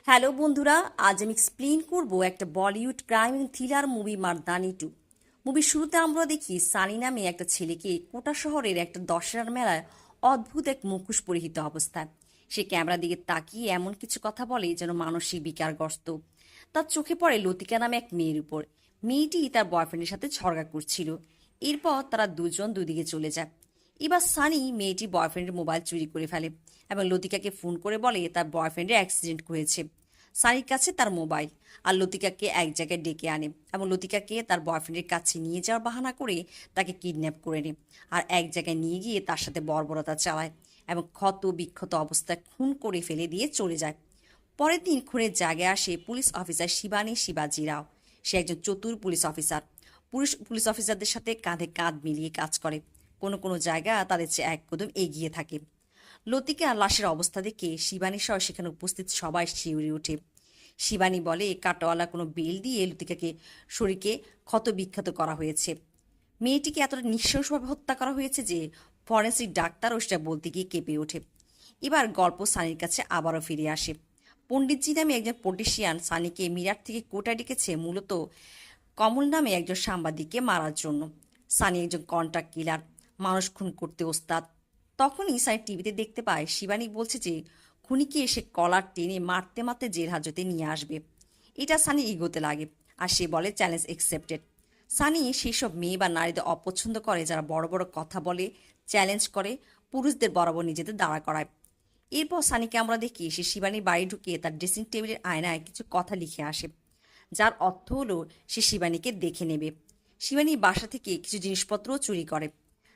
Hello বন্ধুরা, আজ আমি এক্সপ্লেন করব একটা Bollywood crime thriller movie Mardaani 2। মুভির শুরুতে আমরা দেখি সানি নামে একটা ছেলেকে কোটা শহরের একটা দশেরার মেলায় অদ্ভুত এক মুখোশ পরিহিত অবস্থায়। সে ক্যামেরার দিকে তাকিয়ে এমন কিছু কথা বলে যেন মানসিক বিকারগ্রস্ত। তার চোখে পড়ে লতিকা নামে এক মেয়ের উপর। মেয়েটি তার বয়ফ্রেন্ডের সাথে ঝগড়া করছিল। এরপর তারা দুজন দুদিকে চলে যায়। এবার সানি মেয়েটি বয়ফ্রেন্ডের মোবাইল চুরি করে ফেলে এবং লতিকাকে ফোন করে বলে তার বয়ফ্রেন্ডের অ্যাক্সিডেন্ট হয়েছে। সানির কাছে তার মোবাইল আর লতিকাকে এক জায়গায় ডেকে আনে এবং লতিকাকে তার বয়ফ্রেন্ডের কাছে নিয়ে যাওয়ার বাহানা করে তাকে কিডন্যাপ করে নেয় আর এক জায়গায় নিয়ে গিয়ে তার সাথে বর্বরতা চালায় এবং ক্ষত বিক্ষত অবস্থায় খুন করে ফেলে দিয়ে চলে যায়। পরের দিন খুনের জায়গায় আসে পুলিশ অফিসার শিবানী শিবাজি রাও। সে একজন চতুর পুলিশ অফিসার। পুলিশ অফিসারদের সাথে কাঁধে কাঁধ মিলিয়ে কাজ করে। কোনো কোনো জায়গা তাদের চেয়ে এক কদম এগিয়ে থাকে। লতিকা লাশের অবস্থা দেখে শিবানী সহ সেখানে উপস্থিত সবাই শিউরে ওঠে। শিবানী বলে কাটাওয়ালা কোনো বেল দিয়ে লতিকাকে শরীরকে ক্ষত বিক্ষত করা হয়েছে। মেয়েটিকে এতটা নৃশংসভাবে হত্যা করা হয়েছে যে ফরেন্সিক ডাক্তারও সেটা বলতে গিয়ে কেঁপে ওঠে। এবার গল্প সানির কাছে আবারও ফিরে আসে। পণ্ডিতজি নামে একজন পলিটিশিয়ান সানিকে মিরাট থেকে কোটা ডেকেছে মূলত কমল নামে একজন সাংবাদিককে মারার জন্য। সানি একজন কন্ট্রাক্ট কিলার, মানুষ খুন করতে ওস্তাদ। তখনই সানি টিভিতে দেখতে পায় শিবানী বলছে যে খুনিকে এসে কলার টেনে মারতে মারতে জেল হাজতে নিয়ে আসবে। এটা সানি ইগোতে লাগে আর সে বলে চ্যালেঞ্জ অ্যাকসেপ্টেড। সানি সেসব মেয়ে বা নারীদের অপছন্দ করে যারা বড় বড় কথা বলে, চ্যালেঞ্জ করে, পুরুষদের বরাবর নিজেদের দাঁড়া করায়। এরপর সানিকে আমরা দেখি সে শিবানীর বাড়ি ঢুকে তার ড্রেসিং টেবিলের আয়নায় কিছু কথা লিখে আসে, যার অর্থ হলো সে শিবানীকে দেখে নেবে। শিবানী বাসা থেকে কিছু জিনিসপত্রও চুরি করে।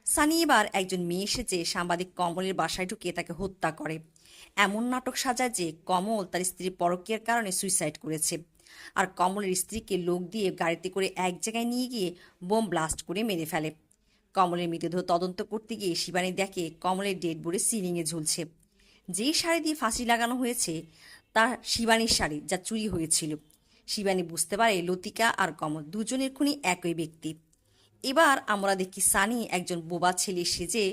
সানি এবার একজন মেয়ে এসেছে সাংবাদিক কমলের বাসায় ঢুকে তাকে হত্যা করে। এমন নাটক সাজায় যে কমল তার স্ত্রীর পরকীয়ার কারণে সুইসাইড করেছে আর কমলের স্ত্রীকে লোক দিয়ে গাড়িতে করে এক জায়গায় নিয়ে গিয়ে বোম ব্লাস্ট করে মেরে ফেলে। কমলের মৃতদেহ তদন্ত করতে গিয়ে শিবানী দেখে কমলের ডেড বডি সিলিংয়ে ঝুলছে। যেই শাড়ি দিয়ে ফাঁসি লাগানো হয়েছে তা শিবানীর শাড়ি, যা চুরি হয়েছিল। শিবানী বুঝতে পারে লতিকা আর কমল দুজনের খুনি একই ব্যক্তি। এবার আমরা দেখি সানি একজন বোবা ছেলে সেজে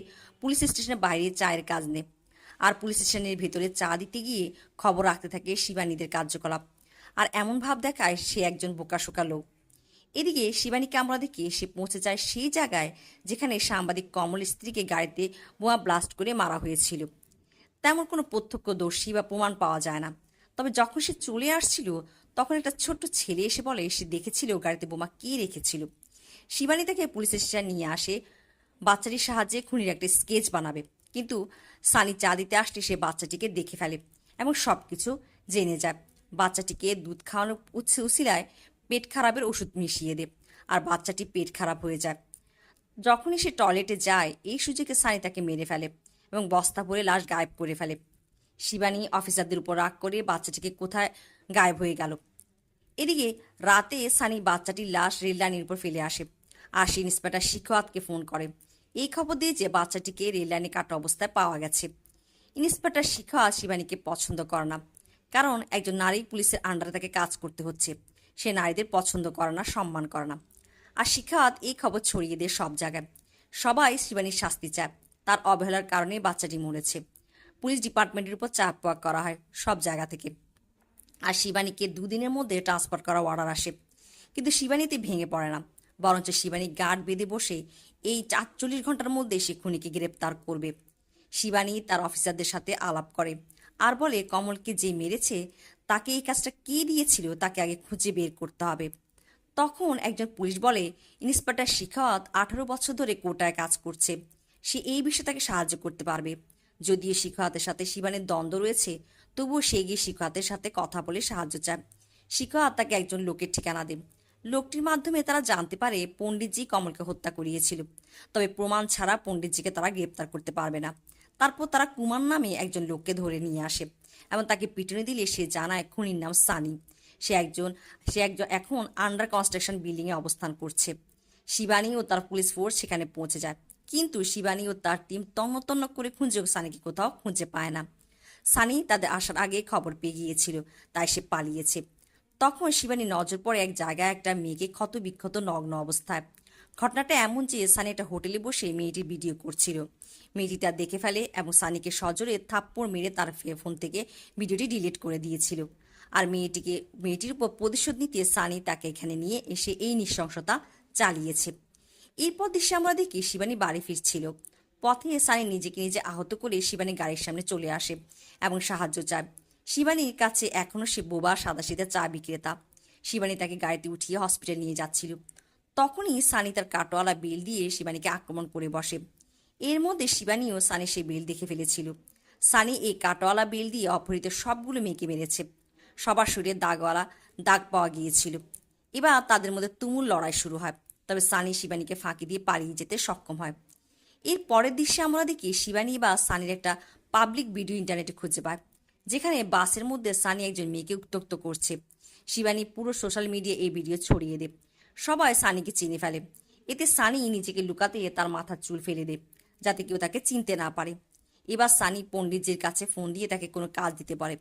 পুলিশ স্টেশনের বাইরে চায়ের কাজ নেয় আর পুলিশ স্টেশনের ভেতরে চা দিতে গিয়ে খবর রাখতে থাকে শিবানীদের কার্যকলাপ আর এমন ভাব দেখায় সে একজন বোকাশোকা লোক। এদিকে শিবানীকে আমরা দেখি সে পৌঁছে যায় সেই জায়গায় যেখানে সাংবাদিক কমল স্ত্রীকে গাড়িতে বোমা ব্লাস্ট করে মারা হয়েছিল। তেমন কোনো প্রত্যক্ষদর্শী বা প্রমাণ পাওয়া যায় না। তবে যখন সে চলে আসছিল তখন একটা ছোট্ট ছেলে এসে বলে সে দেখেছিল গাড়িতে বোমা কে রেখেছিল। শিবানী তাকে পুলিশ স্টেশনে নিয়ে আসে বাচ্চাটির সাহায্যে খুনির একটা স্কেচ বানাবে, কিন্তু সানি চা দিতে আসলে সে বাচ্চাটিকে দেখে ফেলে এবং সব কিছু জেনে যায়। বাচ্চাটিকে দুধ খাওয়ানোর উছিলায় পেট খারাপের ওষুধ মিশিয়ে দেয় আর বাচ্চাটি পেট খারাপ হয়ে যায়। যখনই সে টয়লেটে যায় এই সুযোগে সানি তাকে মেরে ফেলে এবং বস্তা ভরে লাশ গায়েব করে ফেলে। শিবানী অফিসারদের উপর রাগ করে বাচ্চাটিকে কোথায় গায়েব হয়ে গেল। এদিকে রাতে সানি বাচ্চাটির লাশ রেললাইনের উপর ফেলে আসে আর সে ইন্সপেক্টর শিখোয়াতকে ফোন করে এই খবর দিয়ে যে বাচ্চাটিকে রেললাইনে কাটা অবস্থায় পাওয়া গেছে। ইন্সপেক্টর শিখোয়াত শিবানীকে পছন্দ করে না, কারণ একজন নারী পুলিশের আন্ডারে তাকে কাজ করতে হচ্ছে। সে নারীদের পছন্দ করে না, সম্মান করে না। আর শিখাত এই খবর ছড়িয়ে দিয়ে সব জায়গায়। সবাই শিবানীর শাস্তি চায়, তার অবহেলার কারণে বাচ্চাটি মরেছে। পুলিশ ডিপার্টমেন্টের উপর চাপ প্রয়োগ করা হয় সব জায়গা থেকে আর শিবানীকে দুদিনের মধ্যে ট্রান্সফার করার অর্ডার আসে। কিন্তু শিবানীতে ভেঙে পড়ে না, বরঞ্চ শিবানী গার্ড বেঁধে বসে এই ৪৪ ঘন্টার মধ্যে সে খুনিকে গ্রেপ্তার করবে। শিবানী তার অফিসারদের সাথে আলাপ করে আর বলে কমলকে যে মেরেছে তাকে এই কাজটা কে দিয়েছিল তাকে আগে খুঁজে বের করতে হবে। তখন একজন পুলিশ বলে ইন্সপেক্টর শিখাওয়াত 18 বছর ধরে কোটায় কাজ করছে, সে এই বিষয়ে তাকে সাহায্য করতে পারবে। যদিও শিখাওয়াতের সাথে শিবানীর দ্বন্দ্ব রয়েছে, তবুও সে গিয়ে শিখাওয়াতের সাথে কথা বলে সাহায্য চায়। শিখাওয়াত তাকে একজন লোকের ঠিকানা দেয়। লোকটির মাধ্যমে তারা জানতে পারে পণ্ডিতজি কমলকে হত্যা করিয়েছিল, তবে প্রমাণ ছাড়া পণ্ডিতজিকে তারা গ্রেপ্তার করতে পারবে না। তারপর তারা কুমার নামে একজন লোককে ধরে নিয়ে আসে এবং তাকে পিটুনি দিলে সে জানায় খুনির নাম সানি। সে একজন এখন আন্ডার কনস্ট্রাকশন বিল্ডিংয়ে অবস্থান করছে। শিবানী ও তার পুলিশ ফোর্স সেখানে পৌঁছে যায়, কিন্তু শিবানী ও তার টিম তন্ন তন্ন করে খুঁজেও সানিকে কোথাও খুঁজে পায় না। সানি তাদের আসার আগে খবর পেয়ে গিয়েছিল, তাই সে পালিয়েছে। তখন শিবানী নজর পড়ে এক জায়গায় একটা মেয়েকে ক্ষত বিক্ষত নগ্ন অবস্থায়। ঘটনাটা এমন যে সানি একটা হোটেলে বসে মেয়েটির ভিডিও করছিল। মেয়েটি তা দেখে ফেলে এবং সানিকে সজোরে থাপ্পড় মেরে তার ফোন থেকে ভিডিওটি ডিলিট করে দিয়েছিল। আর মেয়েটির উপর প্রতিশোধ নিতে সানি তাকে এখানে নিয়ে এসে এই নৃশংসতা চালিয়েছে। এরপর দৃশ্যে আমরা দেখি শিবানী বাড়ি ফিরছিল। পথে সানি নিজেকে নিজে আহত করে শিবানী গাড়ির সামনে চলে আসে এবং সাহায্য চায়। শিবানীর কাছে এখনও সে বোবা সাদাসিধা চা বিক্রেতা। শিবানী তাকে গাড়িতে উঠিয়ে হসপিটাল নিয়ে যাচ্ছিল। তখনই সানি তার কাটোয়ালা বেল দিয়ে শিবানীকে আক্রমণ করে বসে। এর মধ্যে শিবানীও সানি সেই বেল দেখে ফেলেছিল। সানি এই কাটোয়ালা বেল দিয়ে অপহৃত সবগুলো মেয়েকে মেরেছে। সবার শরীরে দাগ পাওয়া গিয়েছিল। এবার তাদের মধ্যে তুমুল লড়াই শুরু হয়। তবে সানি শিবানীকে ফাঁকি দিয়ে পালিয়ে যেতে সক্ষম হয়। এর পরের দৃশ্যে আমরা দেখি শিবানী বা সানির একটা পাবলিক ভিডিও ইন্টারনেটে খুঁজে পায়, যেখানে বাসের মধ্যে সানি একজন মেয়েকে উত্ত্যক্ত করছে। শিবানী পুরো সোশ্যাল মিডিয়ায় এই ভিডিও ছড়িয়ে দেয়। সবাই সানিকে চিনে ফেলে। এতে সানি নিজেকে লুকাতে তার মাথার চুল ফেলে দেয়, যাতে কেউ তাকে চিনতে না পারে। এবার সানি পণ্ডিতজির কাছে ফোন দিয়ে তাকে কোনো কাজ দিতে পারে।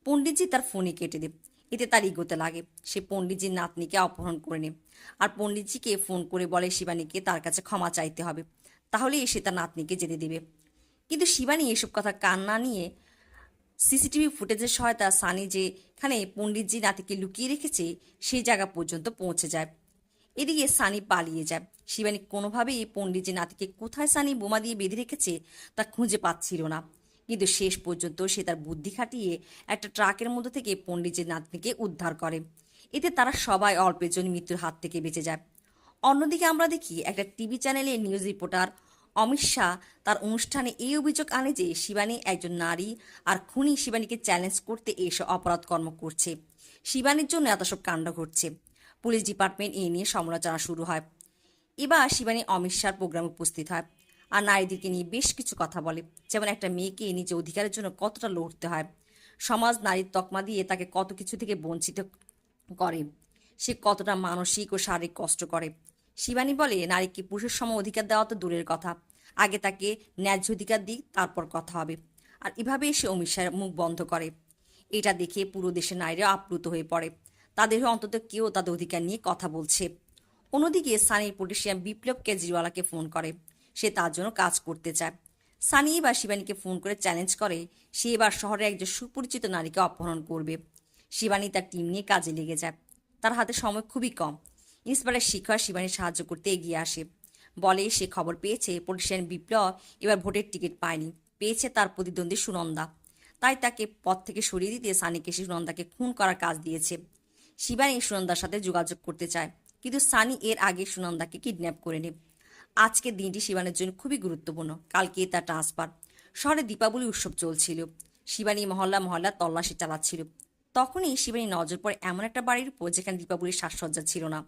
পণ্ডিতজি তার ফোনে কেটে দেয়। এতে তার ইগোতে লাগে। সে পণ্ডিতজির নাতনিকে অপহরণ করে নেয় আর পণ্ডিতজিকে ফোন করে বলে শিবানীকে তার কাছে ক্ষমা চাইতে হবে, তাহলেই সে তার নাতনিকে যেতে দেবে। কিন্তু শিবানী এসব কথা কান না নিয়ে সিসিটিভি ফুটেজের সহায়তা সানি যেখানে পণ্ডিতজি নাতিকে লুকিয়ে রেখেছে সেই জায়গা পর্যন্ত পৌঁছে যায়। এদিকে সানি পালিয়ে যায়। শিবানী কোনোভাবেই পণ্ডিতজি নাতিকে কোথায় সানি বোমা দিয়ে বেঁধে রেখেছে তা খুঁজে পাচ্ছিল না। কিন্তু শেষ পর্যন্ত সে তার বুদ্ধি খাটিয়ে একটা ট্রাকের মধ্যে থেকে পণ্ডিতজির নাতনিকে উদ্ধার করে। এতে তারা সবাই অল্পের জন্য মৃত্যুর হাত থেকে বেঁচে যায়। অন্যদিকে আমরা দেখি একটা টিভি চ্যানেলে নিউজ রিপোর্টার অমিত শাহ তার অনুষ্ঠানে এই অভিযোগ আনে যে শিবানী একজন নারী আর খুনি শিবানীকে চ্যালেঞ্জ করতে এসব অপরাধ কর্ম করছে। শিবানীর জন্য এত সব কাণ্ড ঘটছে। পুলিশ ডিপার্টমেন্ট এই নিয়ে সমালোচনা শুরু হয়। এবার শিবানী অমিত শাহর প্রোগ্রামে উপস্থিত হয় আর নারীদেরকে নিয়ে বেশ কিছু কথা বলে, যেমন একটা মেয়েকে নিজের অধিকারের জন্য কতটা লড়তে হয়, সমাজ নারীর তকমা দিয়ে তাকে কত কিছু থেকে বঞ্চিত করে, সে কতটা মানসিক ও শারীরিক কষ্ট করে। শিবানী বলে নারীকে পুরুষের সম অধিকার দেওয়া তো দূরের কথা, আগে তাকে ন্যায্য অধিকার দিক, তারপর কথা হবে। আর এভাবে সে অমিত শাহের মুখ বন্ধ করে। এটা দেখে পুরো দেশের নারীরা আপ্লুত হয়ে পড়ে। তাদের অন্তত কেউ তাদের অধিকার নিয়ে কথা বলছে। অন্যদিকে সানির পলিটিশিয়ান বিপ্লব কেজরিওয়ালাকে ফোন করে। সে তার জন্য কাজ করতে চায়। সানি এবার শিবানীকে ফোন করে চ্যালেঞ্জ করে সে এবার শহরে একজন সুপরিচিত নারীকে অপহরণ করবে। শিবানী তার টিম নিয়ে কাজে লেগে যায়। তার হাতে সময় খুবই কম। ইন্সপেক্টর শিখর শিবানীর সাহায্য করতে এগিয়ে আসে। বলে সে খবর পেয়েছে পলিটিশিয়ান বিপ্লব এবার ভোটের টিকিট পায়নি, পেয়েছে তার প্রতিদ্বন্দ্বী সুনন্দা। তাই তাকে পথ থেকে সরিয়ে দিতে সানিকে সুনন্দাকে খুন করার কাজ দিয়েছে। শিবানী সুনন্দার সাথে যোগাযোগ করতে চায়, কিন্তু সানি এর আগে সুনন্দাকে কিডন্যাপ করে নেয়। আজকের দিনটি শিবানীর জন্য খুবই গুরুত্বপূর্ণ। কালকে তার ট্রান্সফার। শহরে দীপাবলি উৎসব চলছিল। শিবানী মহল্লা তল্লাশি চালাচ্ছিল। তখনই শিবানী নজর পড়ে এমন একটা বাড়ির উপর যেখানে দীপাবলির সাজসজ্জা ছিল না।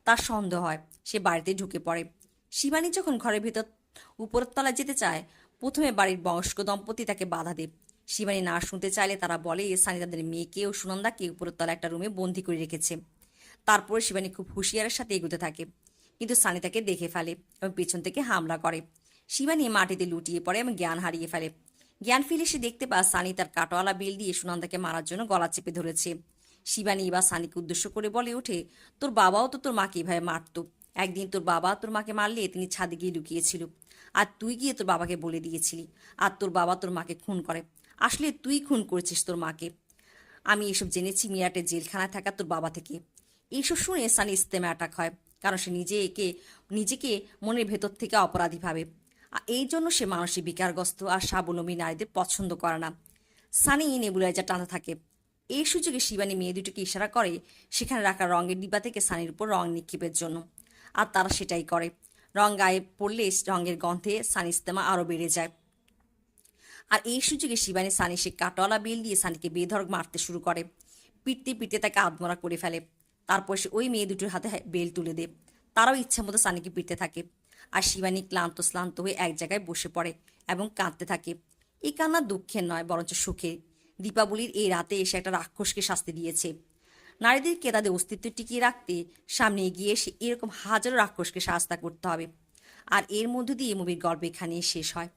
তার সন্দেহ হয়, সে বাড়িতে ঢুকে পড়ে। শিবানী যখন ঘরের ভেতর উপরের তলায় যেতে চায়, প্রথমে বাড়ির বয়স্ক দম্পতি তাকে বাধা দেয়। শিবানী না শুনতে চাইলে তারা বলে সানি তাদের মেয়েকে ও সুনন্দাকে উপরের তলা একটা রুমে বন্দি করে রেখেছে। তারপরে শিবানী খুব হুঁশিয়ারের সাথে এগোতে থাকে, কিন্তু সানি তাকে দেখে ফেলে এবং পেছন থেকে হামলা করে। শিবানী মাটিতে লুটিয়ে পড়ে এবং জ্ঞান হারিয়ে ফেলে। জ্ঞান ফিরে সে দেখতে পায় সানি তার কাটোয়ালা বেল দিয়ে সুনন্দাকে মারার জন্য গলা চেপে ধরেছে। শিবানী এবার সানিকে উদ্দেশ্য করে বলে ওঠে, তোর বাবাও তো তোর মাকে এভাবে মারত। একদিন তোর বাবা তোর মাকে মারলে তিনি ছাদে গিয়ে লুকিয়েছিল, আর তুই গিয়ে তোর বাবাকে বলে দিয়েছিলি, আর তোর বাবা তোর মাকে খুন করে। আসলে তুই খুন করেছিস তোর মাকে। আমি এসব জেনেছি মিরাটের জেলখানায় থাকা তোর বাবা থেকে। এইসব শুনে সানি ইস্তেমা অ্যাটাক হয়, কারণ সে নিজেকে মনের ভেতর থেকে অপরাধী ভাবে। আর এই জন্য সে মানসিক বিকারগ্রস্ত আর স্বাবলম্বী নারীদের পছন্দ করে না। সানি নেবুলাইজার টানতে থাকে। এই সুযোগে শিবানী মেয়ে দুটোকে ইশারা করে সেখানে রাখা রঙের ডিব্বা থেকে সানির উপর রং নিক্ষেপের জন্য, আর তারা সেটাই করে। রং গায়ে পড়লে রঙের গন্ধে সানি ইস্তেমা আরও বেড়ে যায়। আর এই সুযোগে শিবানী সানি সে কাটোয়ালা বেল দিয়ে সানিকে বেধড়ক মারতে শুরু করে। পিটতে পিটতে তাকে আধমরা করে ফেলে। তারপর সে ওই মেয়ে দুটোর হাতে বেল তুলে দেয়। তারাও ইচ্ছা মতো সানিকে পিটতে থাকে। আর শিবানী ক্লান্ত হয়ে এক জায়গায় বসে পড়ে এবং কাঁদতে থাকে। এই কান্না দুঃখের নয়, বরঞ্চ সুখে। দীপাবলির এই রাতে এসে একটা রাক্ষসকে শাস্তি দিয়েছে। নারীদেরকে তাদের অস্তিত্ব টিকিয়ে রাখতে সামনে এগিয়ে এসে এরকম হাজারো রাক্ষসকে শাস্তা করতে হবে। আর এর মধ্য দিয়ে মুভির গল্প এখানেই শেষ হয়।